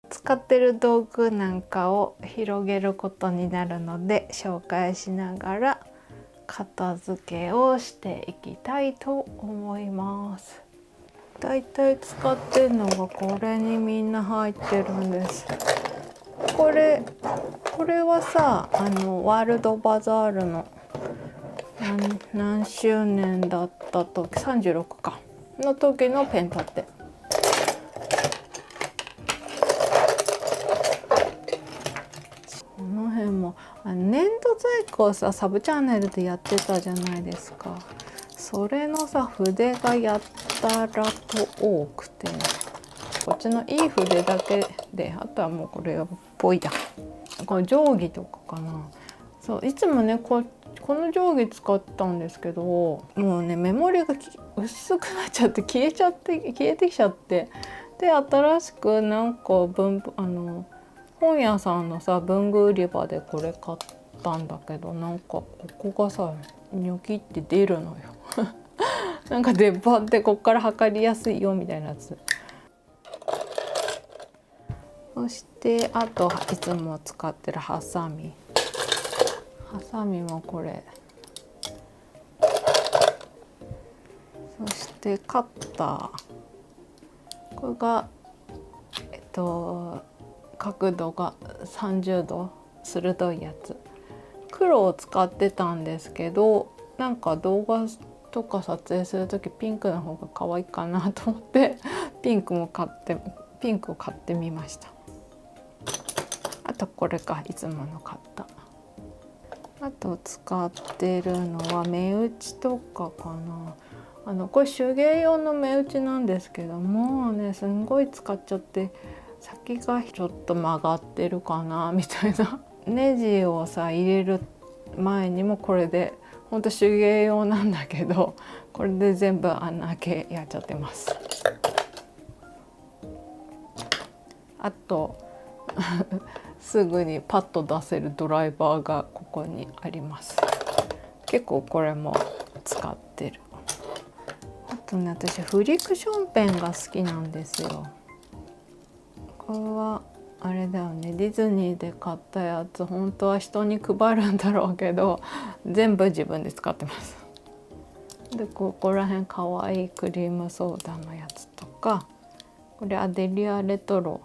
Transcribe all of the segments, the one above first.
使ってる道具なんかを広げることになるので紹介しながら片付けをしていきたいと思います。だいたい使ってるのがこれにみんな入ってるんです。これはさ、ワールドバザールの何周年だった時、36かの時のペン立て。この辺も粘土細工をさ、サブチャンネルでやってたじゃないですか。それのさ、筆がやったらと多くて、こっちのいい筆だけで、あとはもうこれっぽいだ。この定規とかかな。そう、いつもねこの定規使ったんですけど、もうねメモリが薄くなっちゃって消えてきちゃって、で新しくなんか本屋さんのさ文具売り場でこれ買ったんだけど、なんかここがさニョキって出るのよなんか出っ張ってこっから測りやすいよみたいなやつ。そしてあといつも使ってるハサミもこれ。そしてカッター、これが角度が30度鋭いやつ。黒を使ってたんですけど、なんか動画とか撮影する時ピンクの方が可愛いかなと思ってピンクを買ってみました。あとこれか、いつもの買った。あと使ってるのは目打ちとかかな。これ手芸用の目打ちなんですけどもね、すんごい使っちゃって先がちょっと曲がってるかなみたいな。ネジをさ入れる前にもこれで、ほんと手芸用なんだけど、これで全部穴開けやっちゃってます。あとすぐにパッと出せるドライバーがここにあります。結構これも使ってる。あとね、私フリクションペンが好きなんですよ。これはあれだよね、ディズニーで買ったやつ、本当は人に配るんだろうけど全部自分で使ってます。でここら辺かわいいクリームソーダのやつとか、これアデリアレトロ、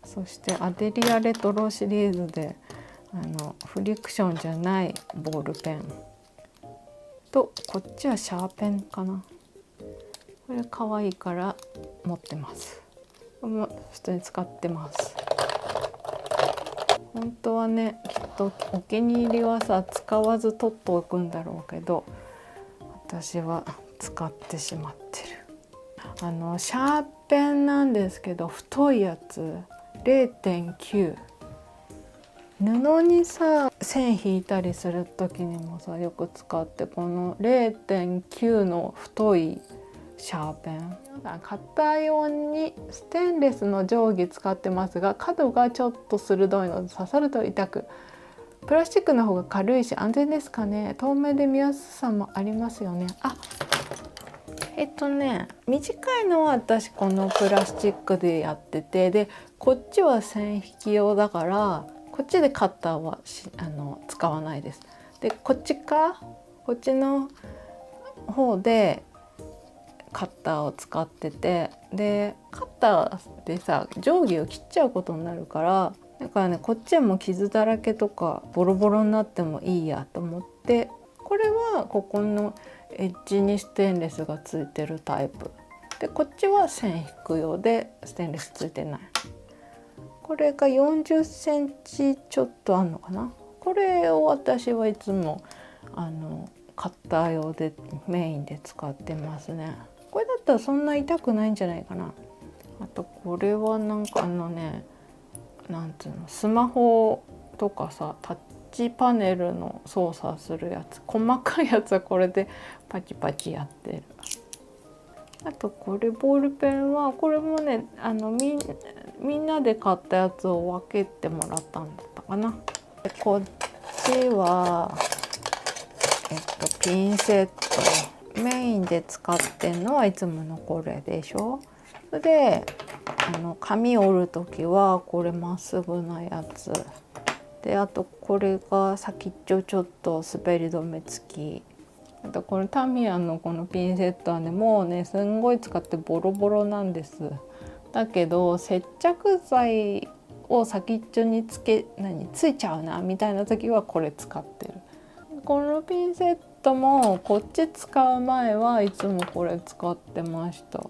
そしてアデリアレトロシリーズでフリクションじゃないボールペンと、こっちはシャーペンかな。これ可愛いから持ってます。もう普通に使ってます。本当はね、きっとお気に入りはさ使わず取っておくんだろうけど、私は使ってしまってる。シャーペンなんですけど、太いやつ 0.9、 布にさ線引いたりする時にもさよく使って、この 0.9 の太いシャーペン、カッター用にステンレスの定規使ってますが、角がちょっと鋭いので刺さると痛く、プラスチックの方が軽いし安全ですかね。透明で見やすさもありますよね。短いのは私このプラスチックでやってて、でこっちは線引き用だから、こっちでカッターは使わないです。でこっちの方でカッターを使ってて、でカッターでさ定規を切っちゃうことになるから、だからねこっちはもう傷だらけとかボロボロになってもいいやと思って、これはここのエッジにステンレスがついてるタイプで、こっちは線引く用でステンレスついてない。これが40センチちょっとあんのかな。これを私はいつもカッター用でメインで使ってますね。これだったらそんな痛くないんじゃないかな。あとこれはなんかなんつうの、スマホとかさタッチパネルの操作するやつ、細かいやつはこれでパチパチやってる。あとこれボールペンはこれもねみんなで買ったやつを分けてもらったんだったかな。でこっちはピンセット、メイインで使ってんのはいつものこれでしょ。それで紙折る時はこれまっすぐなやつで、あとこれが先っちょちょっと滑り止め付き。あとこれタミヤのこのピンセットはね、もうねすんごい使ってボロボロなんです。だけど接着剤を先っちょについちゃうなみたいな時はこれ使ってる。このピンセットもこっち使う前はいつもこれ使ってました。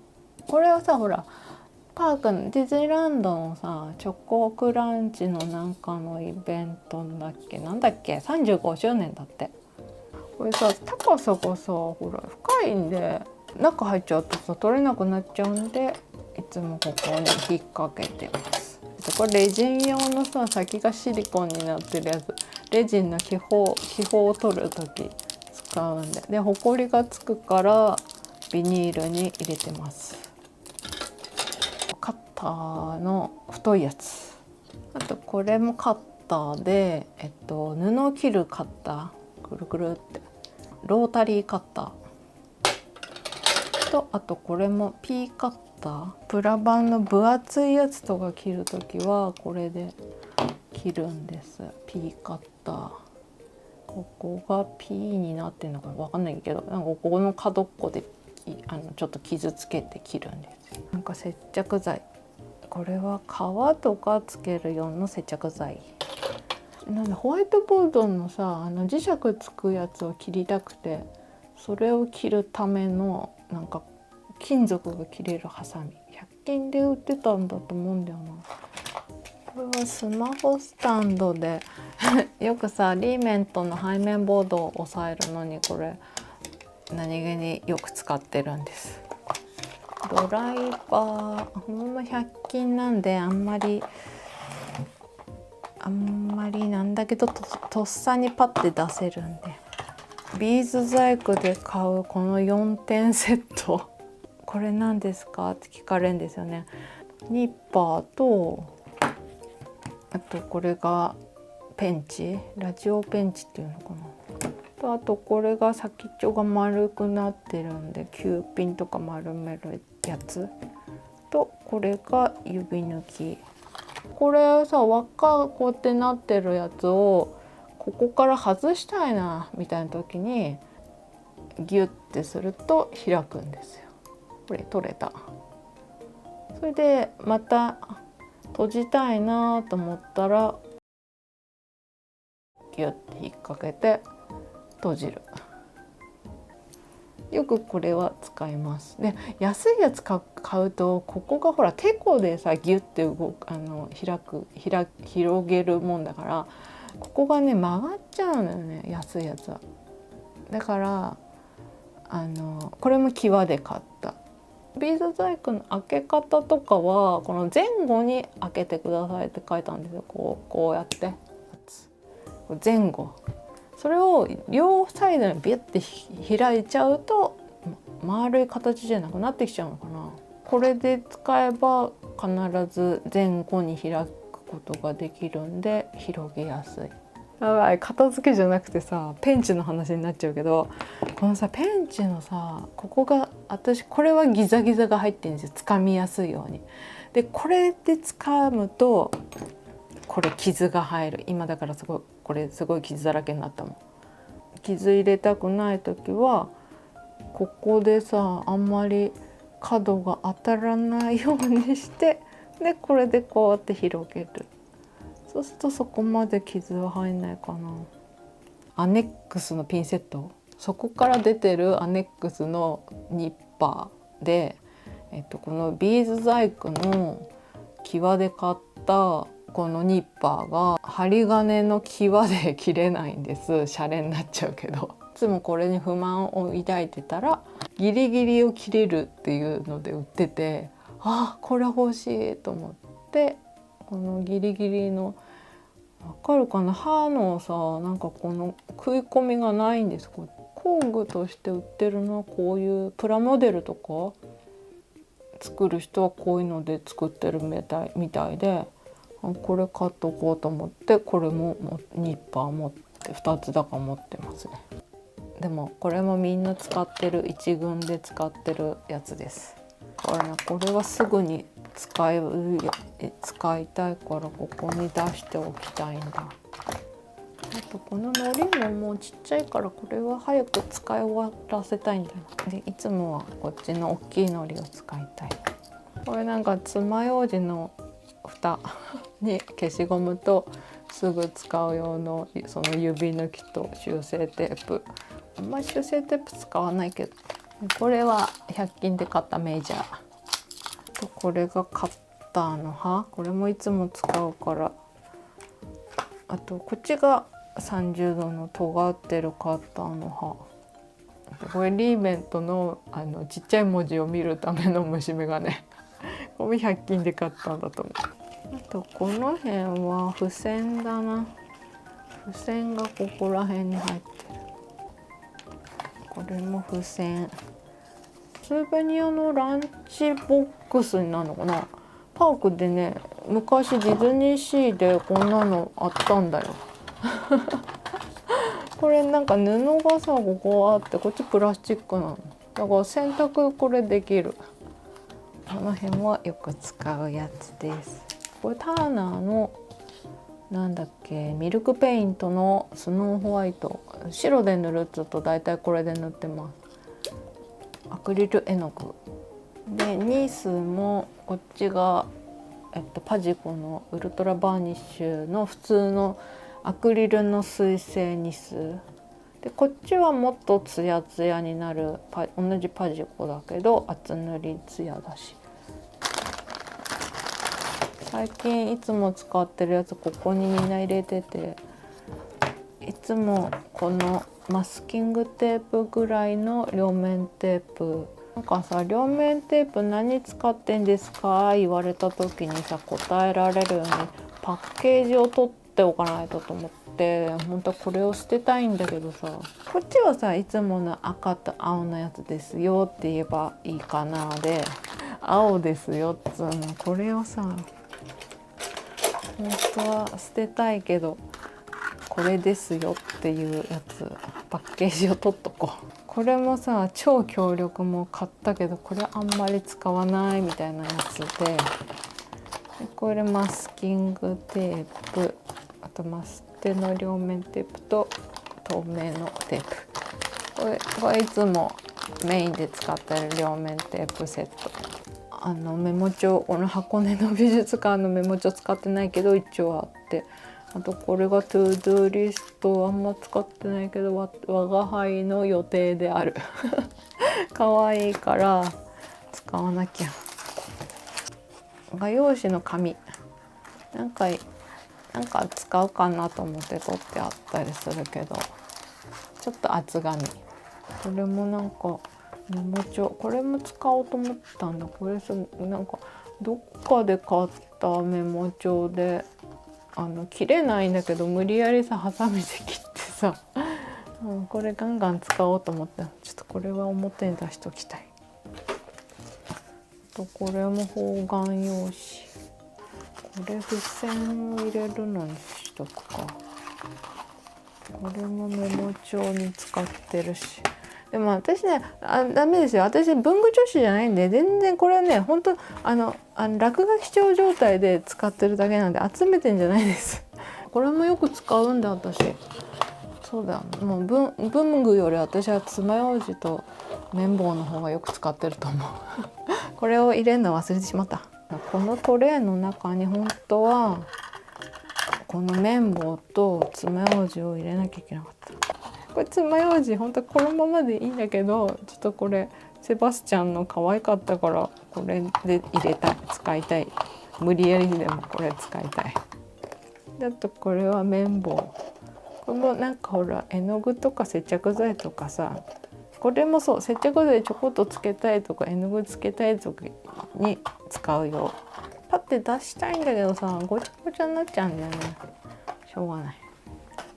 これはさ、ほらパークのディズニーランドのさチョコクランチのなんかのイベントだっけ、なんだっけ、35周年だって。これさ高さがさほら深いんで中入っちゃうとさ取れなくなっちゃうんで、いつもここに引っ掛けてます。これレジン用のさ先がシリコンになってるやつ、レジンの気泡を取る時使うんで、ほこりがつくからビニールに入れてます。カッターの太いやつ、あとこれもカッターで、布を切るカッター、くるくるってロータリーカッターと、あとこれも P カッター、プラ板の分厚いやつとか切るときはこれで切るんです。 P カッター、ここが P になってるのかわかんないけど、なんかここの角っこでちょっと傷つけて切るんです。なんか接着剤、これは革とかつける用の接着剤なんで、ホワイトボードのさ磁石つくやつを切りたくて、それを切るためのなんか金属が切れるハサミ、100均で売ってたんだと思うんだよな。これはスマホスタンドでよくさリーメントの背面ボードを押さえるのにこれ何気によく使ってるんです。ドライバー、ほんま100均なんであんまりなんだけど とっさにパッて出せるんで、ビーズ細工で買うこの4点セットこれ何ですかって聞かれるんですよね。ニッパーと、あとこれがペンチ、ラジオペンチっていうのかな、あとこれが先っちょが丸くなってるんでQピンとか丸めるやつと、これが指抜き。これさ輪っかこうやってなってるやつをここから外したいなみたいな時にギュッてすると開くんですよ。これ取れた。それでまた閉じたいなと思ったらギュッて引っ掛けて閉じる。よくこれは使います。で安いやつ買うとここがほらテコでさギュッて広げるもんだから、ここがね曲がっちゃうのよね、安いやつは。だからこれも際で買った。ビーズ細工の開け方とかはこの前後に開けてくださいって書いたんですよ。こうやって前後、それを両サイドにビュッて開いちゃうと丸い形じゃなくなってきちゃうのかな。これで使えば必ず前後に開くことができるんで広げやすい。やばい、片付けじゃなくてさペンチの話になっちゃうけど、このさペンチのさここが私これはギザギザが入ってるんですよ、掴みやすいように。でこれで掴むとこれ傷が入る。今だからこれすごい傷だらけになったもん。傷入れたくない時はここでさあんまり角が当たらないようにして、でこれでこうやって広げる。そうするとそこまで傷は入んないかな。アネックスのピンセット、そこから出てるアネックスのニッパーで、このビーズ細工の際で買ったこのニッパーが針金の際で切れないんです。シャレになっちゃうけど、いつもこれに不満を抱いてたらギリギリを切れるっていうので売ってて、あこれ欲しいと思って、このギリギリのわかるかな、刃のさなんかこの食い込みがないんです。工具として売ってるのはこういうプラモデルとか作る人はこういうので作ってるみたいで、これ買っとこうと思ってこれもニッパー持って2つだから持ってますね。でもこれもみんな使ってる、一軍で使ってるやつです。だからね、これはすぐに使いたいからここに出しておきたいんだ。あとこの海苔ももうちっちゃいからこれは早く使い終わらせたいんだよ。でいつもはこっちの大きい海苔を使いたい。これなんか爪楊枝の蓋に消しゴムとすぐ使う用のその指抜きと修正テープ。あんまり修正テープ使わないけど、これは100均で買ったメジャーと、これがカッターの刃、これもいつも使うから。あとこっちが30度の尖ってるカッターの刃。これリーベントのちっちゃい文字を見るための虫眼鏡これ100均で買ったんだと思う。あとこの辺は付箋だな。付箋がここら辺に入ってる。これも付箋。スーベニアのランチボックスになるのかな。パークでね、昔ディズニーシーでこんなのあったんだよこれなんか布がさ、ここあって、こっちプラスチックなのだから洗濯これできる。この辺はよく使うやつです。これターナーのなんだっけ、ミルクペイントのスノーホワイト。白で塗るとだいたいこれで塗ってます。アクリル絵の具で、ニースもこっちが、パジコのウルトラバーニッシュの普通のアクリルの水性ニスで、こっちはもっとツヤツヤになる同じパジコだけど厚塗りツヤだし。最近いつも使ってるやつここにみんな入れてて、いつもこのマスキングテープぐらいの両面テープ。なんかさ、両面テープ何使ってんですか言われた時にさ、答えられるようにパッケージを取っておかないとと思って、本当はこれを捨てたいんだけどさ、こっちはさ、いつもの赤と青のやつですよって言えばいいかな。で青ですよっつうの、これをさ、本当は捨てたいけど、これですよっていうやつパッケージを取っとこう。これもさ、超強力も買ったけどこれあんまり使わないみたいなやつで、これマスキングテープ、あとマステの両面テープと透明のテープ。これいつもメインで使ってる両面テープセット。メモ帳、この箱根の美術館のメモ帳使ってないけど一応あって、あとこれがトゥードゥーリスト、あんま使ってないけど我が輩の予定である可愛いから使わなきゃ。画用紙の紙なんか使うかなと思って取ってあったりするけど、ちょっと厚紙。これもなんかメモ帳、これも使おうと思ったんだ。これなんかどっかで買ったメモ帳で切れないんだけど、無理やりさハサミで切ってさこれガンガン使おうと思って、ちょっとこれは表に出しときたい。あとこれも方眼用紙、これ付箋を入れるのにしとくか。これもメモ帳に使ってるし。でも私ね、ダメですよ。私文具女子じゃないんで、全然これね、本当落書き帳状態で使ってるだけなんで集めてんじゃないですこれもよく使うんだ私。そうだ、もう文具より私は爪楊枝と綿棒の方がよく使ってると思うこれを入れるの忘れてしまった。このトレイの中に本当はこの綿棒と爪楊枝を入れなきゃいけなかった。これ爪楊枝本当このままでいいんだけど、ちょっとこれセバスチャンの可愛かったからこれで入れたい、使いたい、無理やりでもこれ使いたい。あとこれは綿棒。これもなんかほら絵の具とか接着剤とかさ、これもそう接着剤ちょこっとつけたいとか絵の具つけたい時に使うよ。パッて出したいんだけどさ、ごちゃごちゃになっちゃうんだよね。しょうがない。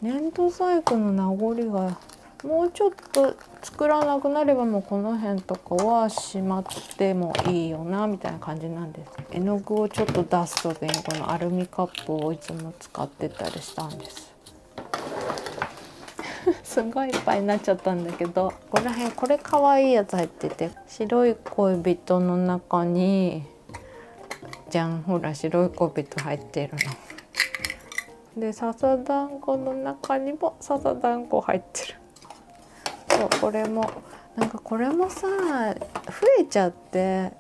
粘土細工の名残がもうちょっと作らなくなれば、もうこの辺とかはしまってもいいよなみたいな感じなんです。絵の具をちょっと出す時にこのアルミカップをいつも使ってたりしたんですすごいいっぱいになっちゃったんだけど、ここら辺これかわいいやつ入ってて、白い恋人の中にじゃん、ほら白い恋人入ってるので、笹団子の中にも笹団子入ってる。そう、これもなんかこれもさ増えちゃって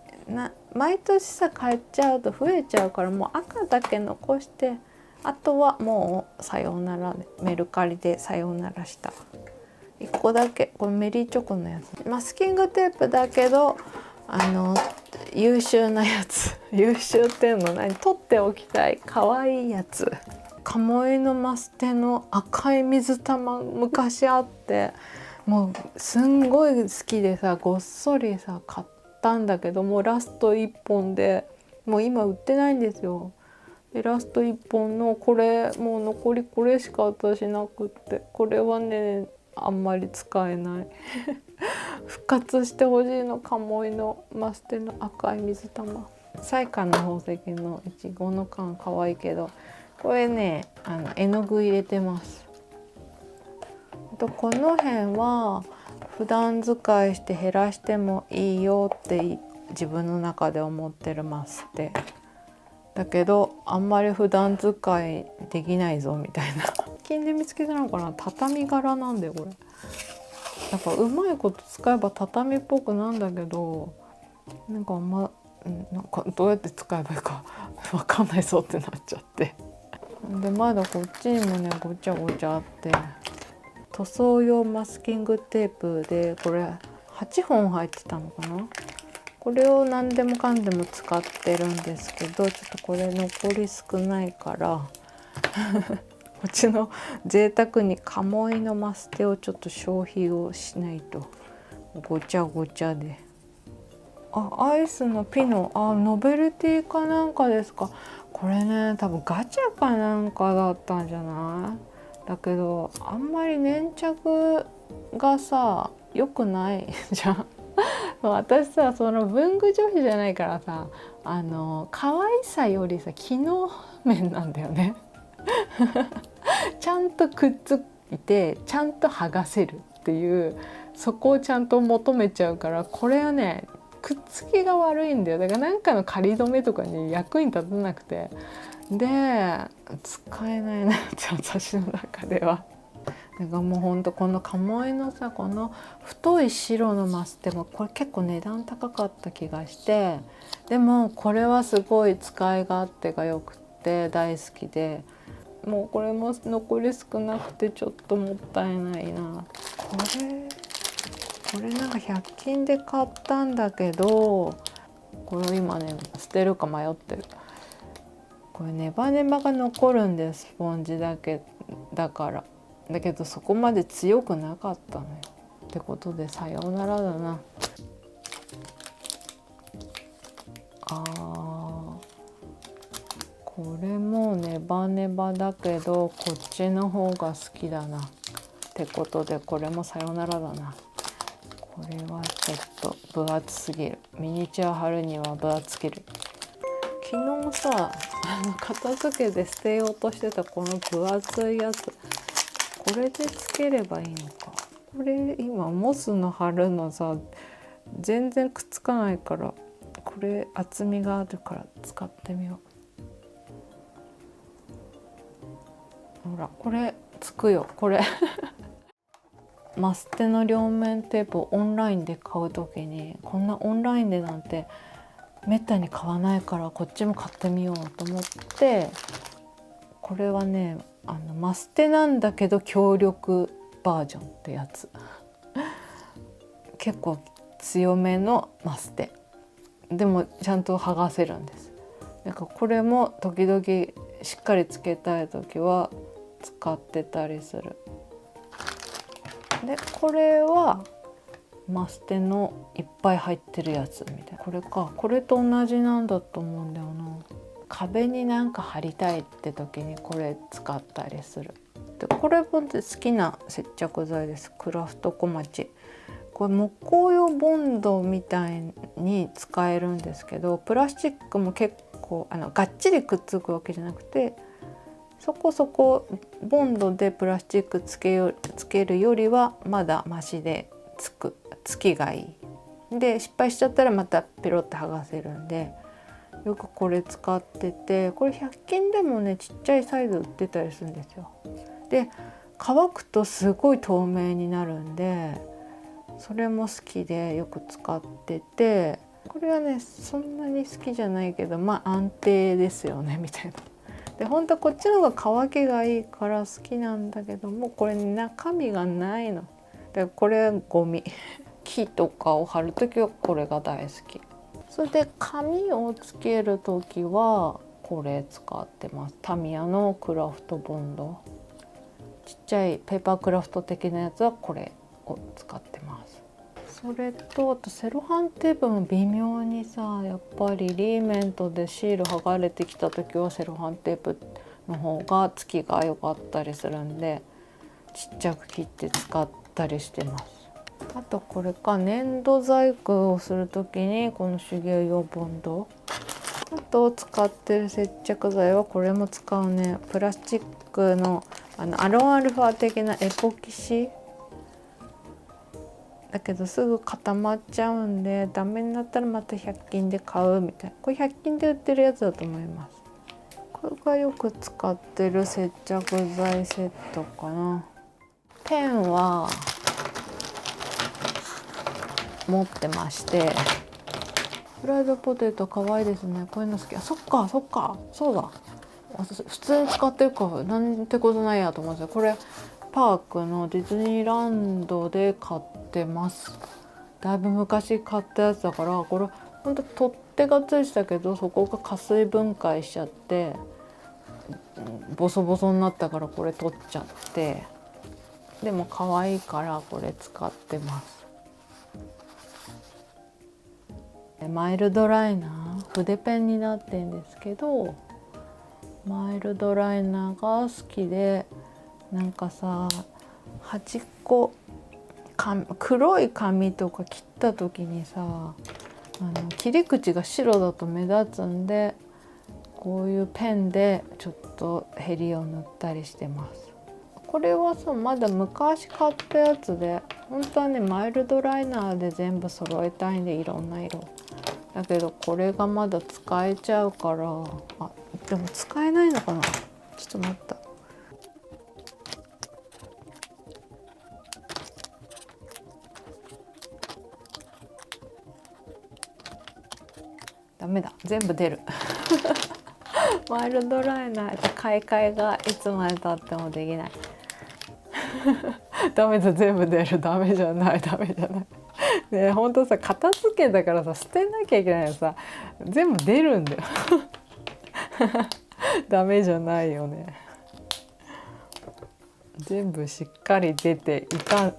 毎年さ買っちゃうと増えちゃうから、もう赤だけ残して、あとはもうさようならでメルカリでさようならした。1個だけこれメリーチョコのやつ、マスキングテープだけど優秀なやつ優秀っていうの何、取っておきたいかわいいやつ。鴨居のマステの赤い水玉昔あって、もうすんごい好きでさ、ごっそりさ買ったんだけど、もうラスト1本でもう今売ってないんですよ。でラスト1本のこれ、もう残りこれしか私なくって、これはねあんまり使えない復活してほしいの、鴨居のマステの赤い水玉。彩花の宝石のいちごの缶かわいいけど、これね絵の具入れてます。この辺は普段使いして減らしてもいいよって自分の中で思ってるマステだけど、あんまり普段使いできないぞみたいな金で見つけたのかな、畳柄なんだよこれ。だからうまいこと使えば畳っぽくなんだけど、なんかなんかどうやって使えばいいか分かんないぞってなっちゃって、でまだこっちにもねごちゃごちゃあって、塗装用マスキングテープでこれ8本入ってたのかな。これを何でもかんでも使ってるんですけど、ちょっとこれ残り少ないからこっちの贅沢に鴨居のマステをちょっと消費をしないとごちゃごちゃで。アイスのピノ、ノベルティかなんかですか。これね多分ガチャかなんかだったんじゃない。だけどあんまり粘着がさ良くないじゃん私さその文具女子じゃないからさ、可愛さよりさ機能面なんだよねちゃんとくっついてちゃんと剥がせるっていう、そこをちゃんと求めちゃうから、これはねくっつきが悪いんだよ。だから何かの仮止めとかに役に立たなくて、で使えないなって私の中では。だからもうほんとこの鴨居のさこの太い白のマステもこれ結構値段高かった気がして、でもこれはすごい使い勝手がよくって大好きで、もうこれも残り少なくてちょっともったいないな。これなんか100均で買ったんだけど、これ今ね捨てるか迷ってる。これネバネバが残るんです、スポンジだから。だけどそこまで強くなかったのよ。ってことでさようならだな。これもネバネバだけどこっちの方が好きだな。ってことでこれもさようならだな。これはちょっと分厚すぎる。ミニチュア貼るには分厚すぎる。昨日さ片付けで捨てようとしてたこの分厚いやつ、これでつければいいのか。これ今モスの貼るのさ全然くっつかないから、これ厚みがあるから使ってみよう。ほらこれつくよこれマステの両面テープをオンラインで買う時に、こんなオンラインでなんてめったに買わないからこっちも買ってみようと思って、これはねマステなんだけど強力バージョンってやつ結構強めのマステでもちゃんと剥がせるんです。なんかこれも時々しっかりつけたい時は使ってたりする。でこれはマステのいっぱい入ってるやつみたいな、これか、これと同じなんだと思うんだよな。壁になんか貼りたいって時にこれ使ったりする。でこれも好きな接着剤です。クラフト小町。これ木工用ボンドみたいに使えるんですけど、プラスチックも結構がっちりくっつくわけじゃなくてそこそこボンドでプラスチックつけるよりはまだマシでつきがいい。で失敗しちゃったらまたペロって剥がせるんで、よくこれ使ってて、これ100均でもねちっちゃいサイズ売ってたりするんですよ。で乾くとすごい透明になるんで、それも好きでよく使ってて、これはねそんなに好きじゃないけど、まあ安定ですよねみたいな。で本当はこっちの方が乾きがいいから好きなんだけども、これ中身がないので、これはゴミ木とかを貼るときはこれが大好き。それで紙をつけるときはこれ使ってます。タミヤのクラフトボンド、ちっちゃいペーパークラフト的なやつはこれを使ってます。それとあとセロハンテープも微妙にさ、やっぱりリーメントでシール剥がれてきた時はセロハンテープの方がつきが良かったりするんで、ちっちゃく切って使ったりしてます。あとこれか、粘土細工をする時にこの手芸用ボンド、あと使ってる接着剤はこれも使うね。プラスチックのアロンアルファ的なエポキシだけどすぐ固まっちゃうんで、ダメになったらまた100均で買うみたいな。これ100均で売ってるやつだと思います。これがよく使ってる接着剤セットかな。ペンは持ってまして、フライドポテト可愛いですね。こういうの好き。そっかそうだ、普通に使ってるからなんてことないやと思うんですよ。これパークのディズニーランドで買ってます。だいぶ昔買ったやつだから、これほんと取っ手がついてたけど、そこが加水分解しちゃってボソボソになったからこれ取っちゃって、でも可愛いからこれ使ってます。マイルドライナー、筆ペンになってんですけど、マイルドライナーが好きで、なんかさ端っこ黒い紙とか切った時にさ、切り口が白だと目立つんで、こういうペンでちょっとヘリを塗ったりしてます。これはさまだ昔買ったやつで、本当はねマイルドライナーで全部揃えたいんで、いろんな色だけど、これがまだ使えちゃうから、あでも使えないのかな、ちょっと待った。ダメだ、全部出るマイルドライナー買い替えがいつまでたってもできないダメだ、全部出る。ダメじゃないね、ほんとさ片付けだからさ捨てなきゃいけないのさ、全部出るんだよダメじゃないよね。全部しっかり出て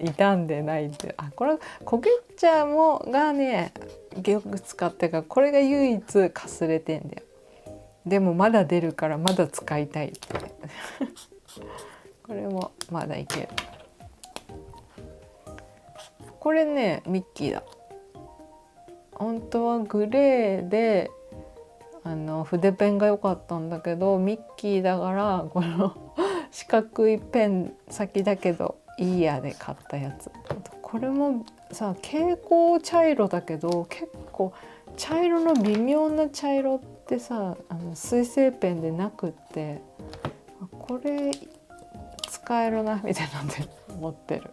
傷んでないって。あ、これ焦げ茶もがねよく使ってから、これが唯一かすれてんだよ。でもまだ出るからまだ使いたいってこれもまだいける。これねミッキーだ。本当はグレーで筆ペンが良かったんだけど、ミッキーだからこの四角いペン先だけどいいやで買ったやつ。これもさ蛍光茶色だけど、結構茶色の微妙な茶色ってさ水性ペンでなくって、これ使えるなみたいなんで持ってる。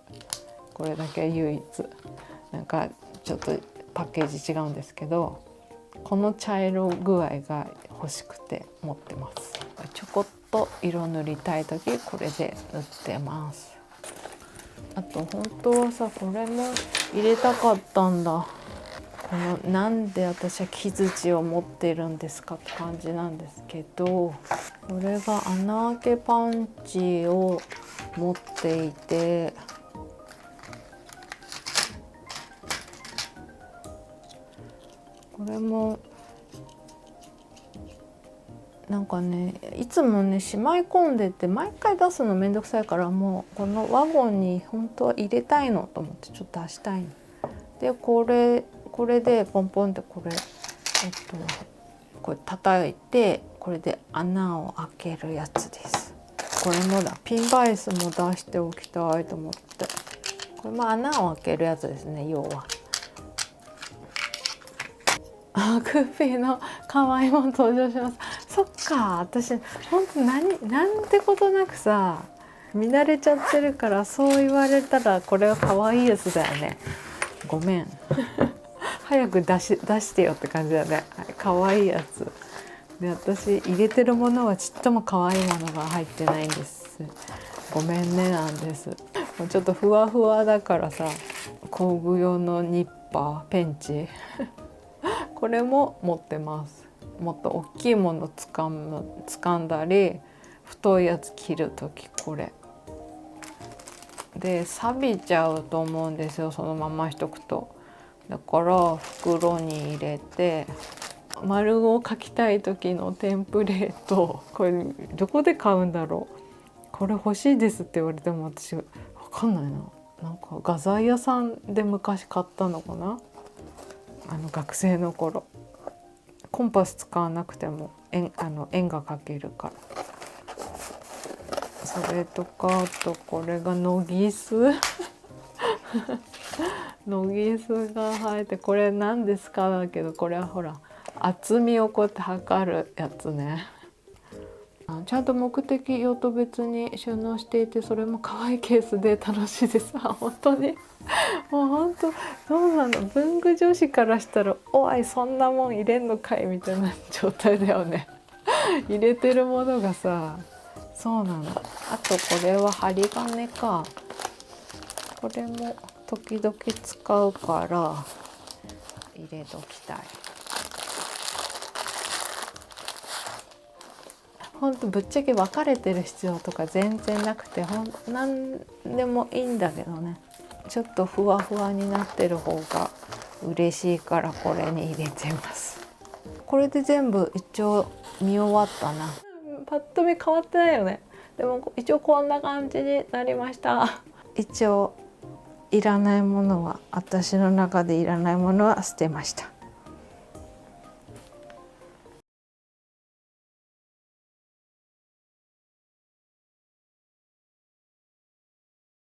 これだけ唯一なんかちょっとパッケージ違うんですけど、この茶色具合が欲しくて持ってます。ちょこっと色塗りたい時これで塗ってます。あと本当はさこれも入れたかったんだ。このなんで私は木槌を持ってるんですかって感じなんですけど、これが穴開けパンチを持っていて、これもなんかねいつもねしまい込んでて毎回出すのめんどくさいから、もうこのワゴンに本当は入れたいのと思ってちょっと出したいので、これでポンポンってこれ叩いてこれで穴を開けるやつです。これもだ、ピンバイスも出しておきたいと思って。これも穴を開けるやつですね、要は。あ、グッフィーの可愛いもの登場します。そっか、私本当なんてことなくさ、見慣れちゃってるから、そう言われたらこれは可愛いやつだよね。ごめん早く出してよって感じだね。可愛いやつで、私入れてるものはちっとも可愛いものが入ってないんです。ごめんねなんです。もうちょっとふわふわだからさ、工具用のニッパー、ペンチこれも持ってます。もっと大きいもの掴んだり、太いやつ切る時これで錆びちゃうと思うんですよ、そのまましとくと。だから袋に入れて、丸を描きたい時のテンプレート、これどこで買うんだろう。これ欲しいですって言われても私分かんないな。なんか画材屋さんで昔買ったのかな、学生の頃。コンパス使わなくても円が描けるから。それとか、あとこれがノギスノギスが生えて、これ何ですかだけど、これはほら厚みをこうやって測るやつね。ちゃんと目的用途別に収納していて、それも可愛いケースで楽しいです。本当にもう本当そうなの。文具女子からしたら「おいそんなもん入れんのかい」みたいな状態だよね入れてるものがさ、そうなの。あとこれは針金か。これも時々使うから入れときたい。ほんとぶっちゃけ分かれてる必要とか全然なくて、何でもいいんだけどね。ちょっとふわふわになってる方が嬉しいからこれに入れてます。これで全部一応見終わったな。パッと見変わってないよね。でも一応こんな感じになりました。一応いらないものは、私の中でいらないものは捨てました。